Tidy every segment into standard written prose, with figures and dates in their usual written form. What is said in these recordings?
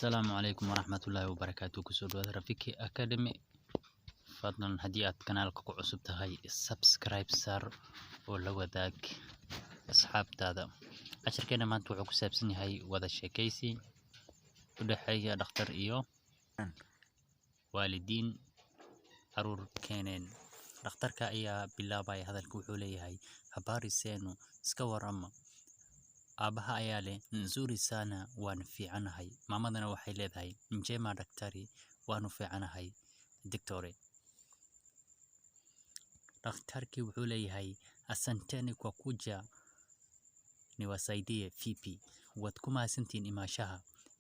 السلام عليكم ورحمة الله وبركاته. كسود رفيقي أكاديمي فضلا هديات قنالك كعصب تهاي سبسكرايب سار ولا وداك أصحاب تادا عشر كنا ما نتوعك سابسني هاي وذا الشيكيسي وده حاجة دكتور إيو والدين أرور كينين دكتور كأيا بالله باي هذا الكوحولي هاي هباري سينو سكور أما aabaha ayaa leh nzuri sana waan fiicanahay maamadana waxay leedahay njema daktari waan fiicanahay daktore daktarki wuxuu leeyahay asanteni kwa kuja niwasaidie vipi waad ku mahadsantiin imaashaha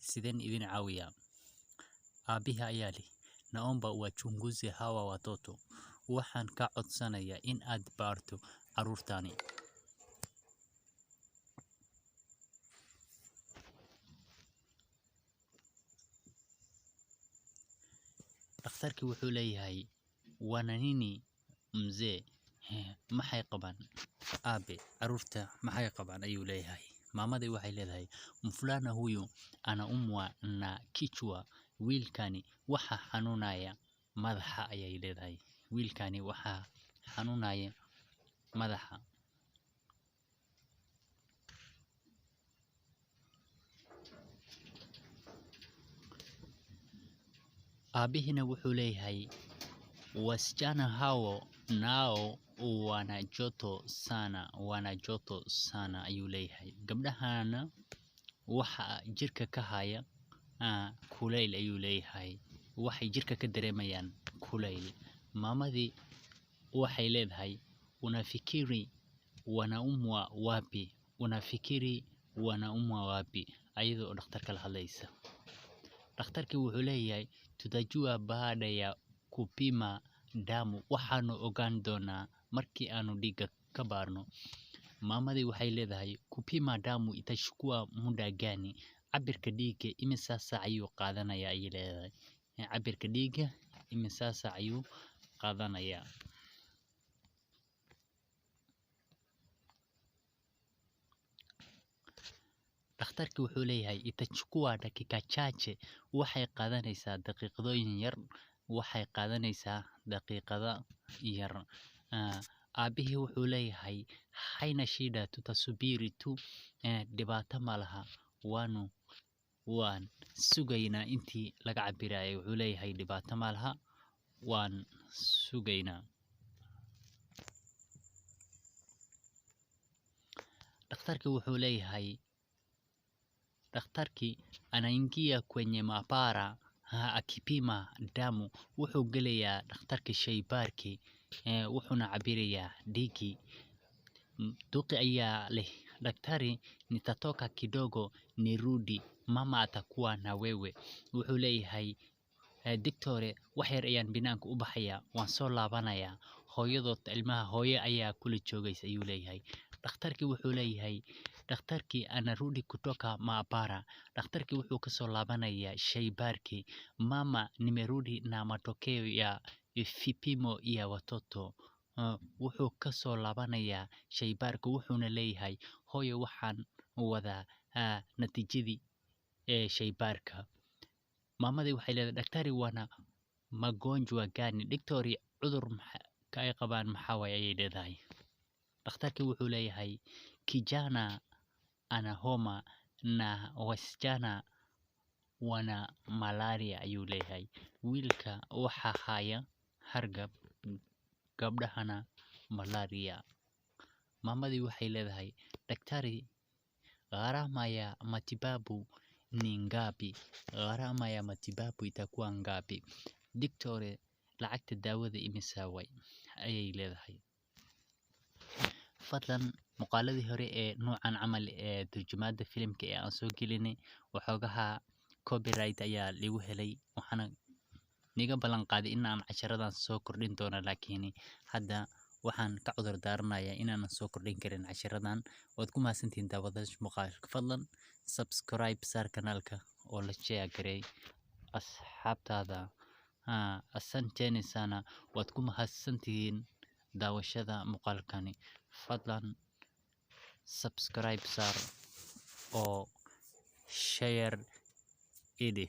sideen idin caawiya aabiha ayaa leh naomba wachunguze hawa watoto waxaan ka codsanayaa in aad baarto caruurtani dhakhtarkii wuxuu leeyahay wana nini mzee maxay qabaan aabe caruurta maxay qabaan ayuu leeyahay maamadii waxay leedahay mfulana huyu anaumwa na kichwa wiilkani waxa xanuunaya madaxa ayay leedahay wiilkani waxa xanuunaya madaxa aabihina wuxuu leeyahay wasichana hao nao wana joto sana ayuu leeyahay gabdhahana waxa jirka ka haya kulayl ayuu leeyahay waxay jirka ka dareemayaan kulayl maamadii waxay leedahay unafikiri wanaumwa wapi ayadoo dhakhtarka la hadlaysa dhakhtarkii wuxuu leeyahay tutajua baada ya kupima damu waxaanu ogaan doonaa markii aanu dhiiga ka baarno maamadii waxay leedahay kupima damu itachukua muda gani cabirka dhiiga imisa saac ayuu qaadanayaa ayay leedahay cabirka dhiiga imisa saac ayuu qaadanayaa dhakhtarkii wuxuu leeyahay itachukua dakika chache waxay qaadanaysaa daqiiqadooyin yar aabihii wuxuu leeyahay haina shida tutasubiri tu dhibaato ma laha waan sugaynaa intii laga cabirayay wuxuu leeyahay dhibaato ma laha waan sugaynaa dhakhtarkii wuxuu leeyahay daktari anaingia kwenye maabara akipima damu wuxuu gelayaa dhakhtarka shaybaarki wuxuuna cabirayaa dhiigi duqi ayaa leh daktari nitatoka kidogo nirudi mama atakuwa na wewe wuxuu leeyahay daktore wax yar ayaan binaanka u baxayaa waan soo laabanayaa hooyadood ilmaha hooyo ayaa kula joogaysa ayuu leeyahay dhakhtarkii wuxuu leeyahay daktari anarudi kutoka maabara dakhtarkii wuxuu ka soo laabanayaa shaybaarki mama nimerudi na matokeo ya vipimo ya watoto wuxuu ka soo laabanayaa shaybaarka wuxuuna leeyahay hooyo waxaan wadaa natiijadii shaybaarka maamadii waxay leedahay daktari wana magonjwa gani daktari cudur ka ay qabaan maxaa waay ayay leedahay dhakhtarkii wuxuu leeyahay kijana ana homa na wasichana wana malaria ayuu leeyahay wiilka waxa haya hargab gabdhahana malaria maamadii waxay leedahay daktari gharama ya matibabu ni ngapi gharama ya matibabu itakuwa ngapi daktore lacagta daawada imisa way ayay leedahay fadlan muqaaladii hore ee noocan camal ee turjumaada filimka ee aan soo gelinay waxoogaha copyright ayaa lagu helay waxaana niga ballan qaaday in aan casharadan soo kordhin doono laakiin hadda waxaan ka cudur daaranayaa inaan soo kordhin karin casharadan waad ku mahadsantihiin daawadayaasha muuqaalka fadlan subscribe saar kanaalka oo la share gareey asxaabtaada asanteni sana waad ku mahadsantihiin daawashada muuqaalkani fadlan subscribe saar oo share Idi.